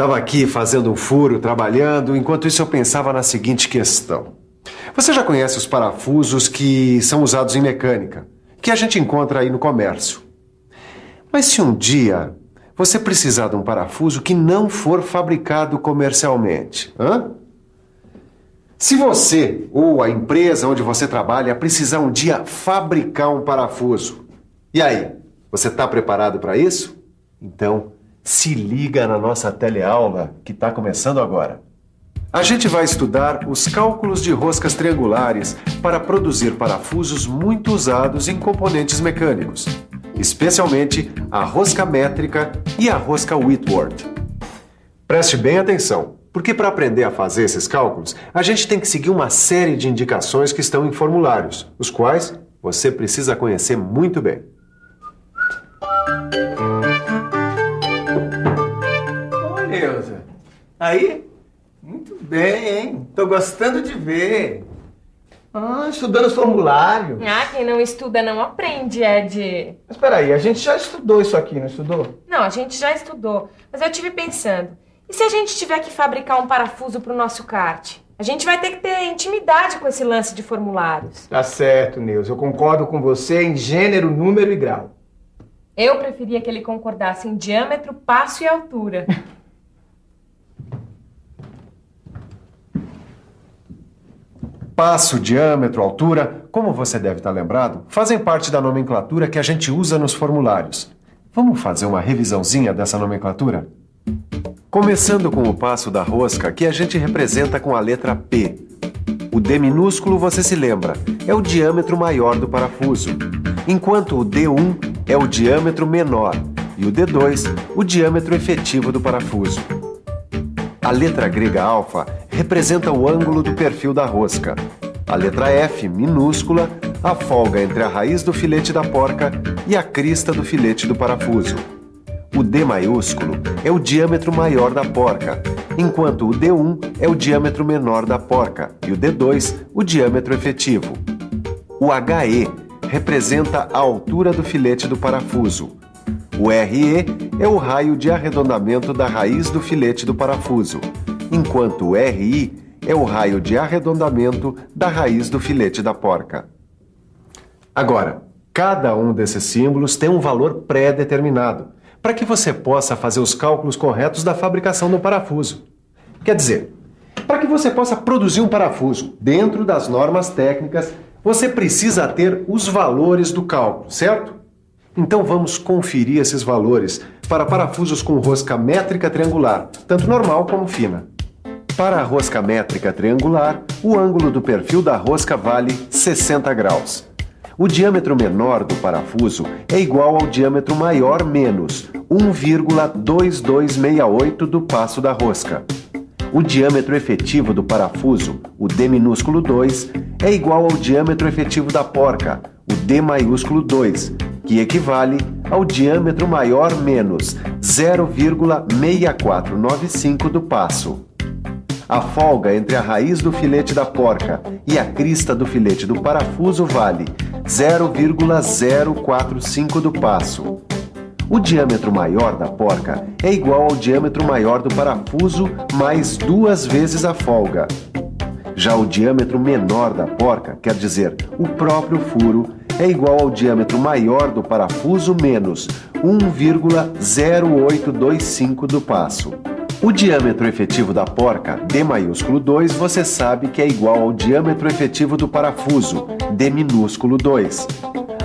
Estava aqui fazendo um furo, trabalhando, enquanto isso eu pensava na seguinte questão. Você já conhece os parafusos que são usados em mecânica, que a gente encontra aí no comércio. Mas se um dia você precisar de um parafuso que não for fabricado comercialmente, se você ou a empresa onde você trabalha precisar um dia fabricar um parafuso, e aí, você está preparado para isso? Então, se liga na nossa teleaula que está começando agora. A gente vai estudar os cálculos de roscas triangulares para produzir parafusos muito usados em componentes mecânicos, especialmente a rosca métrica e a rosca Whitworth. Preste bem atenção, porque para aprender a fazer esses cálculos, a gente tem que seguir uma série de indicações que estão em formulários, os quais você precisa conhecer muito bem. Ô, Neuza, aí? Muito bem, hein? Tô gostando de ver. Estudando os formulários. Quem não estuda não aprende, Ed. Mas peraí, a gente já estudou isso aqui, não estudou? Não, a gente já estudou. Mas eu tive pensando, e se a gente tiver que fabricar um parafuso pro nosso kart? A gente vai ter que ter intimidade com esse lance de formulários. Tá certo, Neuza. Eu concordo com você em gênero, número e grau. Eu preferia que ele concordasse em diâmetro, passo e altura. Passo, diâmetro, altura, como você deve estar lembrado, fazem parte da nomenclatura que a gente usa nos formulários. Vamos fazer uma revisãozinha dessa nomenclatura? Começando com o passo da rosca, que a gente representa com a letra P. O D minúsculo, você se lembra, é o diâmetro maior do parafuso, enquanto o D1 é o diâmetro menor e o D2 o diâmetro efetivo do parafuso. A letra grega alfa representa o ângulo do perfil da rosca. A letra F, minúscula, a folga entre a raiz do filete da porca e a crista do filete do parafuso. O D maiúsculo é o diâmetro maior da porca, enquanto o D1 é o diâmetro menor da porca e o D2 o diâmetro efetivo. O HE representa a altura do filete do parafuso. O RE é o raio de arredondamento da raiz do filete do parafuso, enquanto o RI é o raio de arredondamento da raiz do filete da porca. Agora, cada um desses símbolos tem um valor pré-determinado, para que você possa fazer os cálculos corretos da fabricação do parafuso. Quer dizer, para que você possa produzir um parafuso dentro das normas técnicas, você precisa ter os valores do cálculo, certo? Então vamos conferir esses valores para parafusos com rosca métrica triangular, tanto normal como fina. Para a rosca métrica triangular, o ângulo do perfil da rosca vale 60 graus. O diâmetro menor do parafuso é igual ao diâmetro maior menos 1,2268 do passo da rosca. O diâmetro efetivo do parafuso, o D minúsculo 2, é igual ao diâmetro efetivo da porca, o D maiúsculo 2, que equivale ao diâmetro maior menos 0,6495 do passo. A folga entre a raiz do filete da porca e a crista do filete do parafuso vale 0,045 do passo. O diâmetro maior da porca é igual ao diâmetro maior do parafuso mais 2 vezes a folga. Já o diâmetro menor da porca, quer dizer, o próprio furo, é igual ao diâmetro maior do parafuso menos 1,0825 do passo. O diâmetro efetivo da porca, D maiúsculo 2, você sabe que é igual ao diâmetro efetivo do parafuso, D minúsculo 2.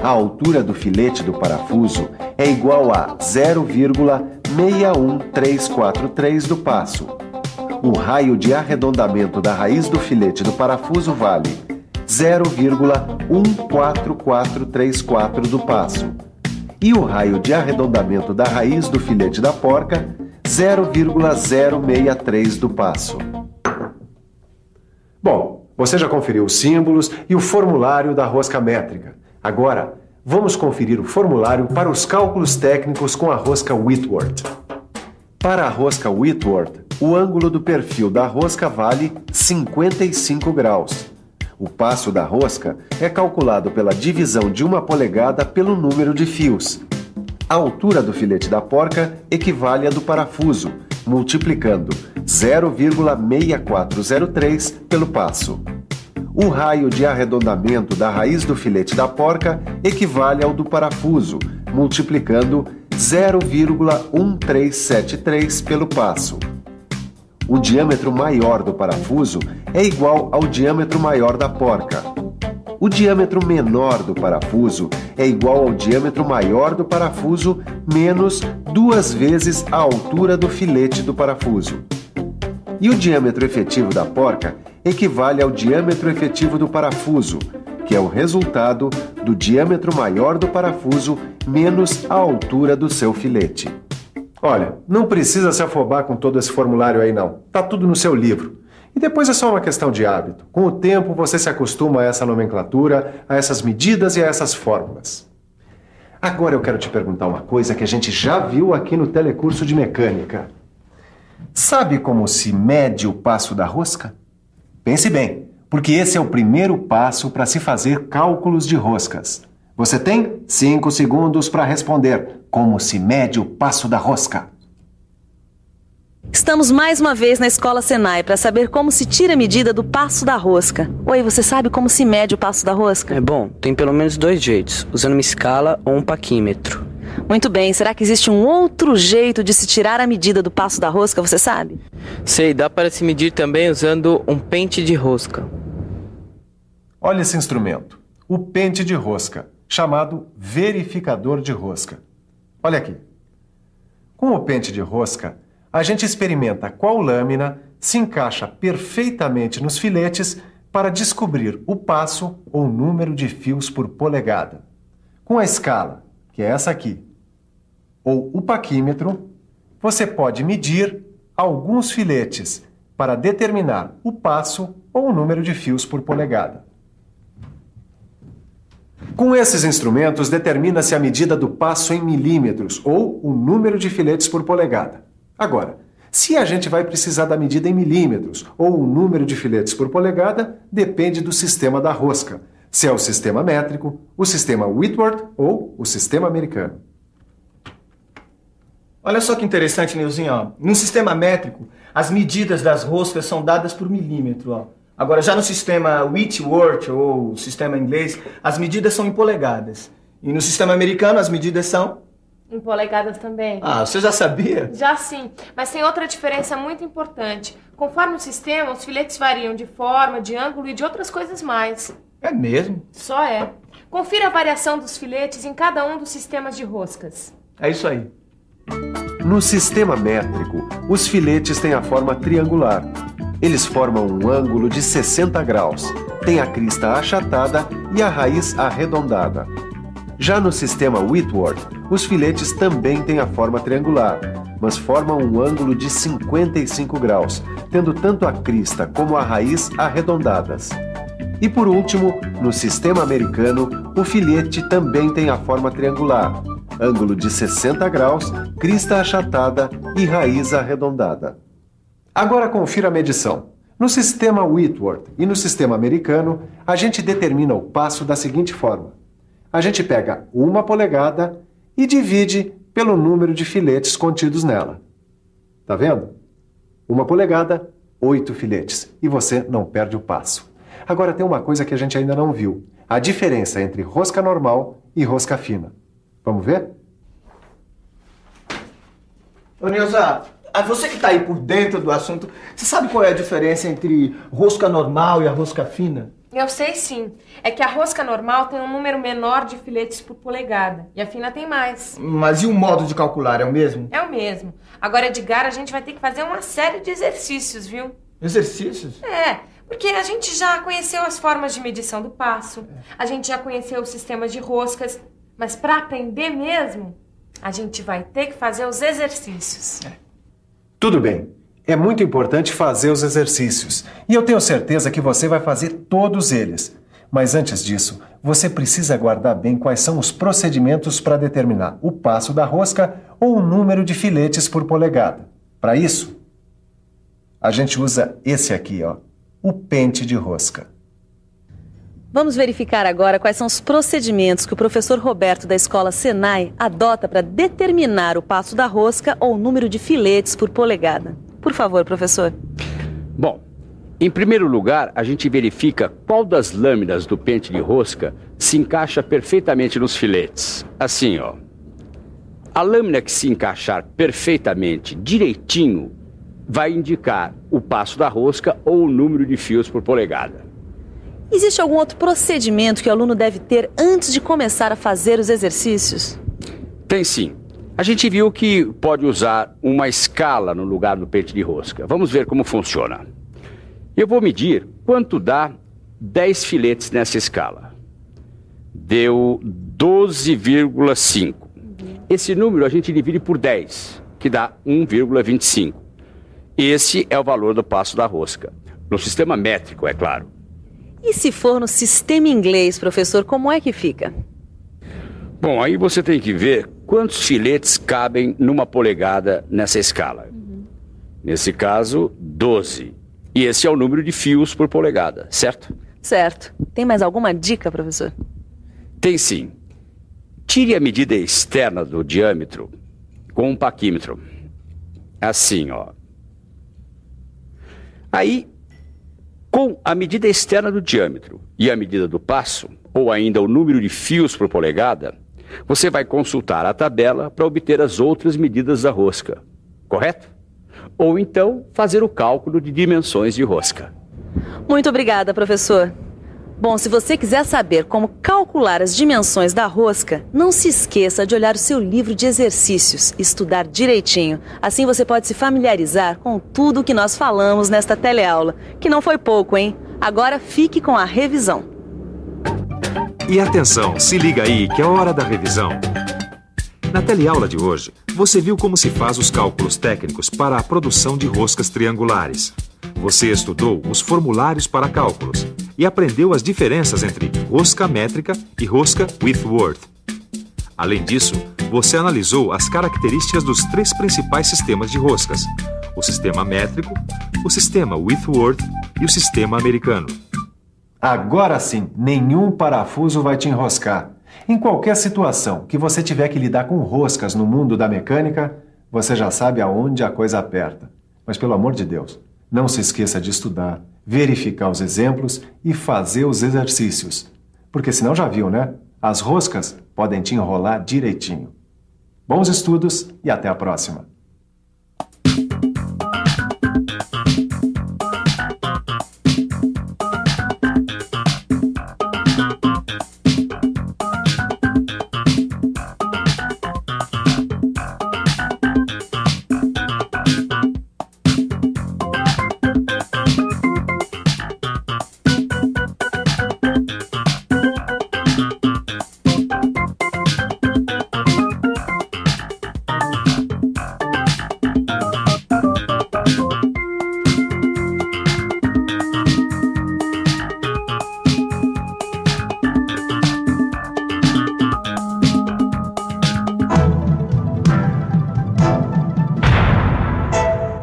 A altura do filete do parafuso é igual a 0,61343 do passo. O raio de arredondamento da raiz do filete do parafuso vale 0,14434 do passo. E o raio de arredondamento da raiz do filete da porca, 0,063 do passo. Bom, você já conferiu os símbolos e o formulário da rosca métrica. Agora, vamos conferir o formulário para os cálculos técnicos com a rosca Whitworth. Para a rosca Whitworth, o ângulo do perfil da rosca vale 55 graus. O passo da rosca é calculado pela divisão de 1 polegada pelo número de fios. A altura do filete da porca equivale à do parafuso, multiplicando 0,6403 pelo passo. O raio de arredondamento da raiz do filete da porca equivale ao do parafuso, multiplicando 0,1373 pelo passo. O diâmetro maior do parafuso é igual ao diâmetro maior da porca. O diâmetro menor do parafuso é igual ao diâmetro maior do parafuso menos 2 vezes a altura do filete do parafuso. E o diâmetro efetivo da porca equivale ao diâmetro efetivo do parafuso, que é o resultado do diâmetro maior do parafuso menos a altura do seu filete. Olha, não precisa se afobar com todo esse formulário aí não. Tá tudo no seu livro. E depois é só uma questão de hábito. Com o tempo você se acostuma a essa nomenclatura, a essas medidas e a essas fórmulas. Agora eu quero te perguntar uma coisa que a gente já viu aqui no telecurso de mecânica. Sabe como se mede o passo da rosca? Pense bem, porque esse é o primeiro passo para se fazer cálculos de roscas. Você tem 5 segundos para responder como se mede o passo da rosca. Estamos mais uma vez na Escola Senai para saber como se tira a medida do passo da rosca. Oi, você sabe como se mede o passo da rosca? Bom, tem pelo menos 2 jeitos, usando uma escala ou um paquímetro. Muito bem, será que existe um outro jeito de se tirar a medida do passo da rosca, você sabe? Sei, dá para se medir também usando um pente de rosca. Olha esse instrumento, o pente de rosca, chamado verificador de rosca. Olha aqui. Com o pente de rosca, a gente experimenta qual lâmina se encaixa perfeitamente nos filetes para descobrir o passo ou número de fios por polegada. Com a escala, que é essa aqui, ou o paquímetro, você pode medir alguns filetes para determinar o passo ou o número de fios por polegada. Com esses instrumentos, determina-se a medida do passo em milímetros ou o número de filetes por polegada. Agora, se a gente vai precisar da medida em milímetros ou o número de filetes por polegada, depende do sistema da rosca, se é o sistema métrico, o sistema Whitworth ou o sistema americano. Olha só que interessante, Nilzinho. Ó. No sistema métrico, as medidas das roscas são dadas por milímetro. Ó. Agora, já no sistema Whitworth, ou sistema inglês, as medidas são em polegadas. E no sistema americano, as medidas são... Em polegadas também. Ah, você já sabia? Já sim, mas tem outra diferença muito importante. Conforme o sistema, os filetes variam de forma, de ângulo e de outras coisas mais. É mesmo? Só é. Confira a variação dos filetes em cada um dos sistemas de roscas. É isso aí. No sistema métrico, os filetes têm a forma triangular. Eles formam um ângulo de 60 graus, têm a crista achatada e a raiz arredondada. Já no sistema Whitworth, os filetes também têm a forma triangular, mas formam um ângulo de 55 graus, tendo tanto a crista como a raiz arredondadas. E por último, no sistema americano, o filete também tem a forma triangular, ângulo de 60 graus, crista achatada e raiz arredondada. Agora confira a medição. No sistema Whitworth e no sistema americano, a gente determina o passo da seguinte forma. A gente pega 1 polegada e divide pelo número de filetes contidos nela. Tá vendo? 1 polegada, 8 filetes. E você não perde o passo. Agora tem uma coisa que a gente ainda não viu. A diferença entre rosca normal e rosca fina. Vamos ver? Ô Nilza, você que está aí por dentro do assunto, você sabe qual é a diferença entre rosca normal e a rosca fina? Eu sei sim. É que a rosca normal tem um número menor de filetes por polegada. E a fina tem mais. Mas e o modo de calcular, é o mesmo? É o mesmo. Agora, Edgar, a gente vai ter que fazer uma série de exercícios, viu? Exercícios? É, porque a gente já conheceu as formas de medição do passo. A gente já conheceu os sistemas de roscas. Mas para aprender mesmo, a gente vai ter que fazer os exercícios. Tudo bem. É muito importante fazer os exercícios. E eu tenho certeza que você vai fazer todos eles. Mas antes disso, você precisa guardar bem quais são os procedimentos para determinar o passo da rosca ou o número de filetes por polegada. Para isso, a gente usa esse aqui, ó, o pente de rosca. Vamos verificar agora quais são os procedimentos que o professor Roberto da Escola Senai adota para determinar o passo da rosca ou o número de filetes por polegada. Por favor, professor. Bom, em primeiro lugar, a gente verifica qual das lâminas do pente de rosca se encaixa perfeitamente nos filetes. Assim, ó. A lâmina que se encaixar perfeitamente, direitinho, vai indicar o passo da rosca ou o número de fios por polegada. Existe algum outro procedimento que o aluno deve ter antes de começar a fazer os exercícios? Tem sim. A gente viu que pode usar uma escala no lugar do pente de rosca. Vamos ver como funciona. Eu vou medir quanto dá 10 filetes nessa escala. Deu 12,5. Esse número a gente divide por 10, que dá 1,25. Esse é o valor do passo da rosca. No sistema métrico, é claro. E se for no sistema inglês, professor, como é que fica? Bom, aí você tem que ver quantos filetes cabem numa polegada nessa escala. Nesse caso, 12. E esse é o número de fios por polegada, certo? Certo. Tem mais alguma dica, professor? Tem sim. Tire a medida externa do diâmetro com um paquímetro. Assim, ó. Aí, com a medida externa do diâmetro e a medida do passo, ou ainda o número de fios por polegada, você vai consultar a tabela para obter as outras medidas da rosca, correto? Ou então fazer o cálculo de dimensões de rosca. Muito obrigada, professor. Bom, se você quiser saber como calcular as dimensões da rosca, não se esqueça de olhar o seu livro de exercícios e estudar direitinho. Assim você pode se familiarizar com tudo o que nós falamos nesta teleaula, que não foi pouco, hein? Agora fique com a revisão. E atenção, se liga aí que é hora da revisão. Na teleaula de hoje, você viu como se faz os cálculos técnicos para a produção de roscas triangulares. Você estudou os formulários para cálculos e aprendeu as diferenças entre rosca métrica e rosca Whitworth. Além disso, você analisou as características dos 3 principais sistemas de roscas: o sistema métrico, o sistema Whitworth e o sistema americano. Agora sim, nenhum parafuso vai te enroscar. Em qualquer situação que você tiver que lidar com roscas no mundo da mecânica, você já sabe aonde a coisa aperta. Mas pelo amor de Deus, não se esqueça de estudar, verificar os exemplos e fazer os exercícios. Porque senão já viu, né? As roscas podem te enrolar direitinho. Bons estudos e até a próxima!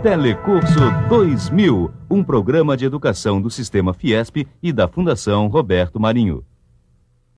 Telecurso 2000, um programa de educação do Sistema Fiesp e da Fundação Roberto Marinho.